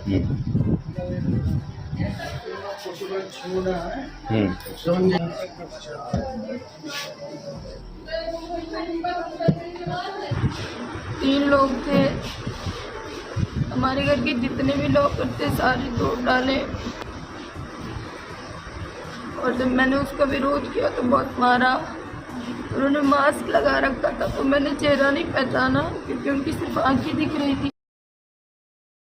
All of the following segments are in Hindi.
तीन लोग थे। हमारे घर के जितने भी लॉकर थे सारे तोड़ डाले, और जब मैंने उसका विरोध किया तो बहुत मारा। उन्होंने मास्क लगा रखा था तो मैंने चेहरा नहीं पहचाना क्योंकि उनकी सिर्फ आंखें दिख रही थी।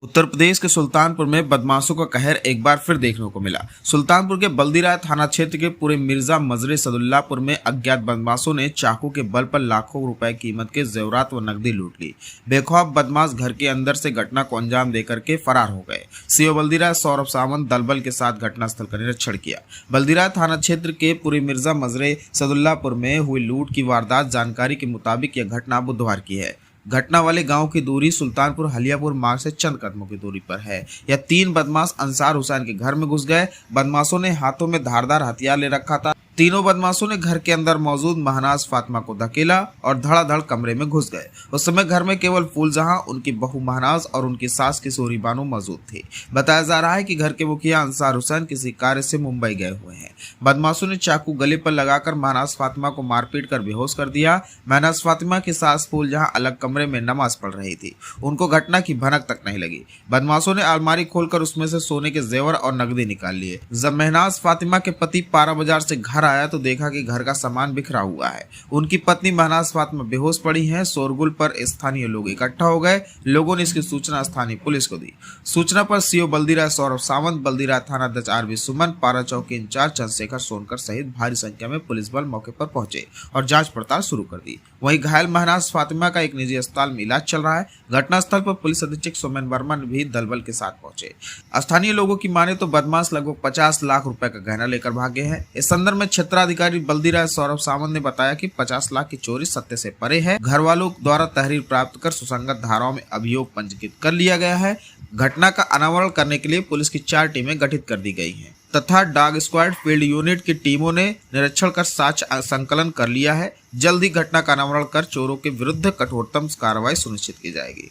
उत्तर प्रदेश के सुल्तानपुर में बदमाशों का कहर एक बार फिर देखने को मिला। सुल्तानपुर के बल्दीराय थाना क्षेत्र के पूरे मिर्जा मजरे सदुल्लापुर में अज्ञात बदमाशों ने चाकू के बल पर लाखों रुपए कीमत के जेवरात व नकदी लूट ली। बेखौफ बदमाश घर के अंदर से घटना को अंजाम देकर के फरार हो गए। सीओ बल्दीराय सौरभ सावंत दलबल के साथ घटनास्थल का निरीक्षण किया। बल्दीराय थाना क्षेत्र के पूरे मिर्जा मजरे सदुल्लापुर में हुई लूट की वारदात जानकारी के मुताबिक यह घटना बुधवार की है। घटना वाले गांव की दूरी सुल्तानपुर हलियापुर मार्ग से चंद कदमों की दूरी पर है। यह तीन बदमाश अंसार हुसैन के घर में घुस गए। बदमाशों ने हाथों में धारदार हथियार ले रखा था। तीनों बदमाशों ने घर के अंदर मौजूद महनाज फातिमा को धकेला और धड़ाधड़ कमरे में घुस गए। उस समय घर में केवल फूलजहां, उनकी बहू महनाज और उनकी सास किशोरी बानो मौजूद थी। बताया जा रहा है कि घर के मुखिया अंसार हुसैन किसी कार्य से मुंबई गए हुए हैं। बदमाशों ने चाकू गले पर लगाकर महनाज फातिमा को मारपीट कर बेहोश कर दिया। महनाज फातिमा की सास फूलजहां अलग कमरे में नमाज पढ़ रही थी। उनको घटना की भनक तक नहीं लगी। बदमाशों ने अलमारी खोलकर उसमें से सोने के जेवर और नकदी निकाल लिए। जब महनाज फातिमा के पति पारा बाजार से घर आया तो देखा कि घर का सामान बिखरा हुआ है। उनकी पत्नी महनाज फातिमा बेहोश पड़ी हैं। शोरगुल पर स्थानीय लोग इकट्ठा हो गए। लोगों ने इसकी सूचना स्थानीय पुलिस को दी। सूचना पर सीओ बल्दीराय सौरभ सावंत, बल्दीराय थाना अध्यक्ष आरवी सुमन, पारा चौकी इंचार्ज चंद्रशेखर सोनकर सहित भारी संख्या में पुलिस बल मौके पर पहुंचे और जांच पड़ताल शुरू कर दी। वहीं घायल महनाज फातिमा का एक निजी अस्पताल में इलाज चल रहा है। घटनास्थल पर पुलिस अधीक्षक सोमेन वर्मा भी दलबल के साथ पहुंचे। स्थानीय लोगों की माने तो बदमाश लगभग 50 लाख रुपए का गहना लेकर भागे हैं। इस संदर्भ में क्षेत्राधिकारी बल्दीराय सौरभ सावंत ने बताया कि 50 लाख की चोरी सत्य से परे है। घर वालों द्वारा तहरीर प्राप्त कर सुसंगत धाराओं में अभियोग पंजीकृत कर लिया गया है। घटना का अनावरण करने के लिए पुलिस की 4 टीमें गठित कर दी गई हैं तथा डॉग स्क्वाड फील्ड यूनिट की टीमों ने निरीक्षण कर साक्ष्य संकलन कर लिया है। जल्द ही घटना का अनावरण कर चोरों के विरुद्ध कठोरतम कार्रवाई सुनिश्चित की जाएगी।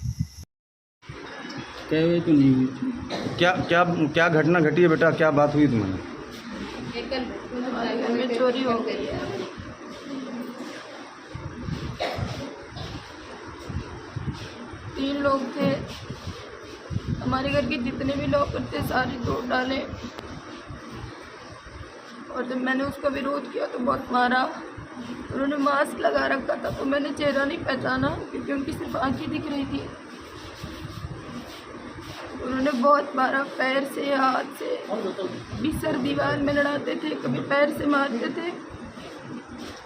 क्या क्या क्या घटना घटी है बेटा? क्या बात हुई तुम्हें? हमारे घर में चोरी हो गई है। तीन लोग थे। हमारे घर के जितने भी लॉकर थे सारे तोड़ डाले, और जब मैंने उसका विरोध किया तो बहुत मारा। उन्होंने मास्क लगा रखा था तो मैंने चेहरा नहीं पहचाना क्योंकि उनकी सिर्फ आंखें दिख रही थी। उन्होंने बहुत मारा, पैर से, हाथ से, बिस्तर दीवार में लड़ाते थे, कभी पैर से मारते थे।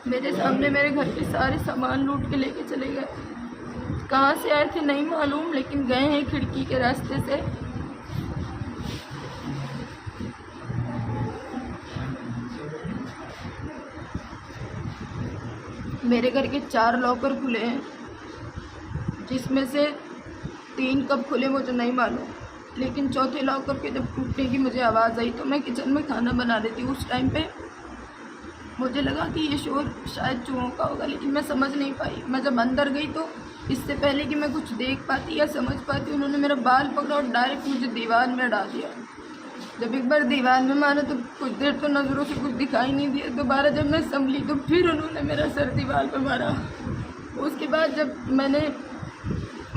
मेरे सामने मेरे घर के सारे सामान लूट के लेके चले गए। कहाँ से आए थे नहीं मालूम, लेकिन गए हैं खिड़की के रास्ते से। मेरे घर के 4 लॉकर खुले हैं, जिसमें से 3 कब खुले मुझे नहीं मालूम, लेकिन चौथे लॉकर के जब टूटने की मुझे आवाज़ आई तो मैं किचन में खाना बना रही थी। उस टाइम पे मुझे लगा कि ये शोर शायद चूहों का होगा, लेकिन मैं समझ नहीं पाई। मैं जब अंदर गई तो इससे पहले कि मैं कुछ देख पाती या समझ पाती, उन्होंने मेरा बाल पकड़ा और डायरेक्ट मुझे दीवार में डाल दिया। जब एक बार दीवार में मारा तो कुछ देर तो नज़रों से कुछ दिखाई नहीं दिया। दोबारा जब मैं संभली तो फिर उन्होंने मेरा सर दीवार पर मारा। उसके बाद जब मैंने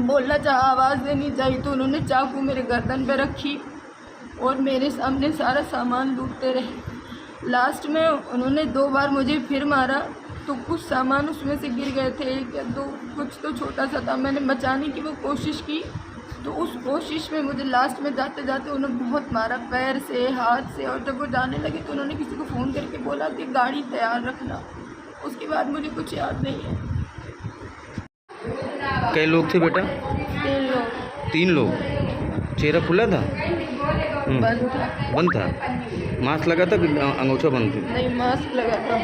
बोलना चाहा, आवाज़ देनी चाहिए, तो उन्होंने चाकू मेरे गर्दन पे रखी और मेरे सामने सारा सामान लूटते रहे। लास्ट में उन्होंने 2 बार मुझे फिर मारा तो कुछ सामान उसमें से गिर गए थे, 1 या 2, कुछ तो छोटा सा था। मैंने बचाने की वो कोशिश की तो उस कोशिश में मुझे लास्ट में जाते जाते उन्होंने बहुत मारा, पैर से, हाथ से। और जब वो जाने लगे तो उन्होंने किसी को फ़ोन करके बोला कि गाड़ी तैयार रखना। उसके बाद मुझे कुछ याद नहीं है। कई लोग थे बेटा? 3 लोग। 3 लोग। चेहरा खुला था? बंद था। बंद था। मास्क लगा था कि अंगूठा बंद थी? नहीं, मास्क लगा था।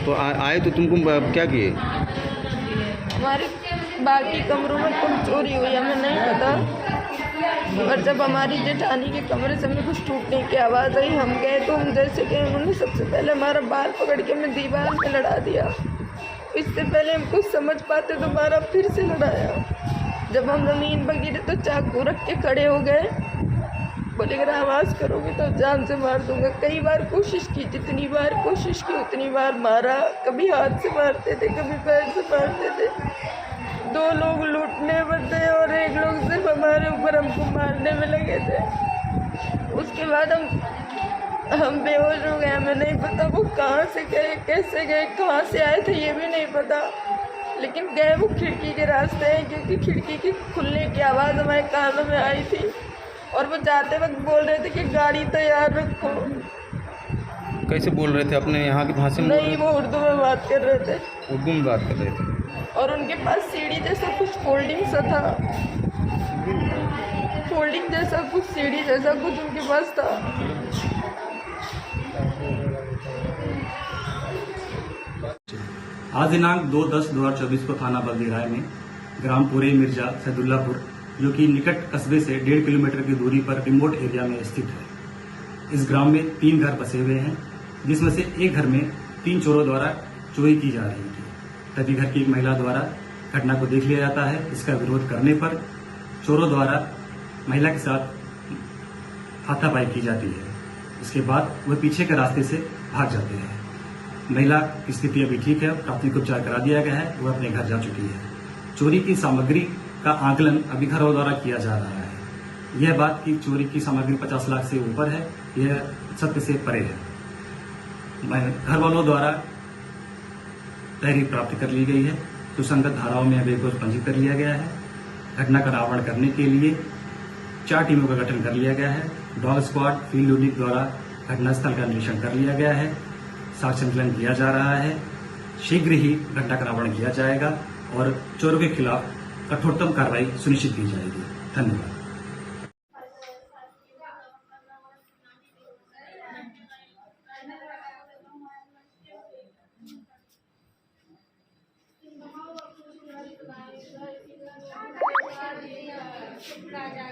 तो आए तो तुमको क्या किए? हमारे बाकी कमरों में कुछ चोरी हुई हमें नहीं पता, और जब हमारी जेठानी के कमरे से हमें कुछ टूटने की आवाज़ आई, हम गए तो हम जैसे कि उन्होंने सबसे पहले हमारा बाल पकड़ के हमें दीवार में लड़ा दिया। इससे पहले हम कुछ समझ पाते दोबारा फिर से लड़ाया। जब हम नींद में गिरे तो चाकू रख के खड़े हो गए बोले अगर आवाज़ करोगे तो जान से मार दूंगा। कई बार कोशिश की, जितनी बार कोशिश की उतनी बार मारा। कभी हाथ से मारते थे, कभी पैर से मारते थे। 2 लोग लूटने बदले और 1 लोग सिर्फ हमारे ऊपर हमको मारने में लगे थे। उसके बाद हम बेहोश हो गए। हमें नहीं पता वो कहाँ से गए, कैसे गए, कहाँ से आए थे ये भी नहीं पता, लेकिन गए वो खिड़की के रास्ते हैं, क्योंकि खिड़की की खुलने की आवाज़ हमारे कानों में आई थी और वो जाते वक्त बोल रहे थे कि गाड़ी तैयार रखो। कैसे बोल रहे थे? अपने यहाँ की भाषा में बोल नहीं, रहे वो उर्दू में बात कर रहे थे थे? उर्दू में बात कर रहे थे। और उनके पास सीढ़ी जैसा कुछ फोल्डिंग सा था, फोल्डिंग जैसा कुछ, सीढ़ी जैसा कुछ उनके पास था। आज दिनांक 2/10/2024 को थाना बल्दीराय में ग्राम पुरे मिर्जा सैदुल्लापुर, जो कि निकट कस्बे से 1.5 किलोमीटर की दूरी पर रिमोट एरिया में स्थित है। इस ग्राम में 3 घर बसे हुए हैं, जिसमें से एक घर में 3 चोरों द्वारा चोरी की जा रही थी। तभी घर की एक महिला द्वारा घटना को देख लिया जाता है। इसका विरोध करने पर चोरों द्वारा महिला के साथ हाथापाई की जाती है। इसके बाद वह पीछे के रास्ते से भाग जाते हैं। महिला की स्थिति अभी ठीक है, प्राथमिक उपचार करा दिया गया है, वह अपने घर जा चुकी है। चोरी की सामग्री का आकलन अभी घरों द्वारा किया जा रहा है। यह बात कि चोरी की सामग्री 50 लाख से ऊपर है, यह सत्य से परे है। घर वालों द्वारा तहरीर प्राप्त कर ली गई है। सुसंगत धाराओं में अभी को पंजीकृत कर लिया गया है। घटना का रावण करने के लिए 4 टीमों का गठन कर लिया गया है। डॉग स्क्वाड, फील्ड यूनिट द्वारा घटनास्थल का निरीक्षण कर लिया गया है। साक्ष्य संकलन किया जा रहा है। शीघ्र ही घटना का रावण किया जाएगा और चोरों के खिलाफ कठोरतम कार्रवाई सुनिश्चित की जाएगी। धन्यवाद। राजा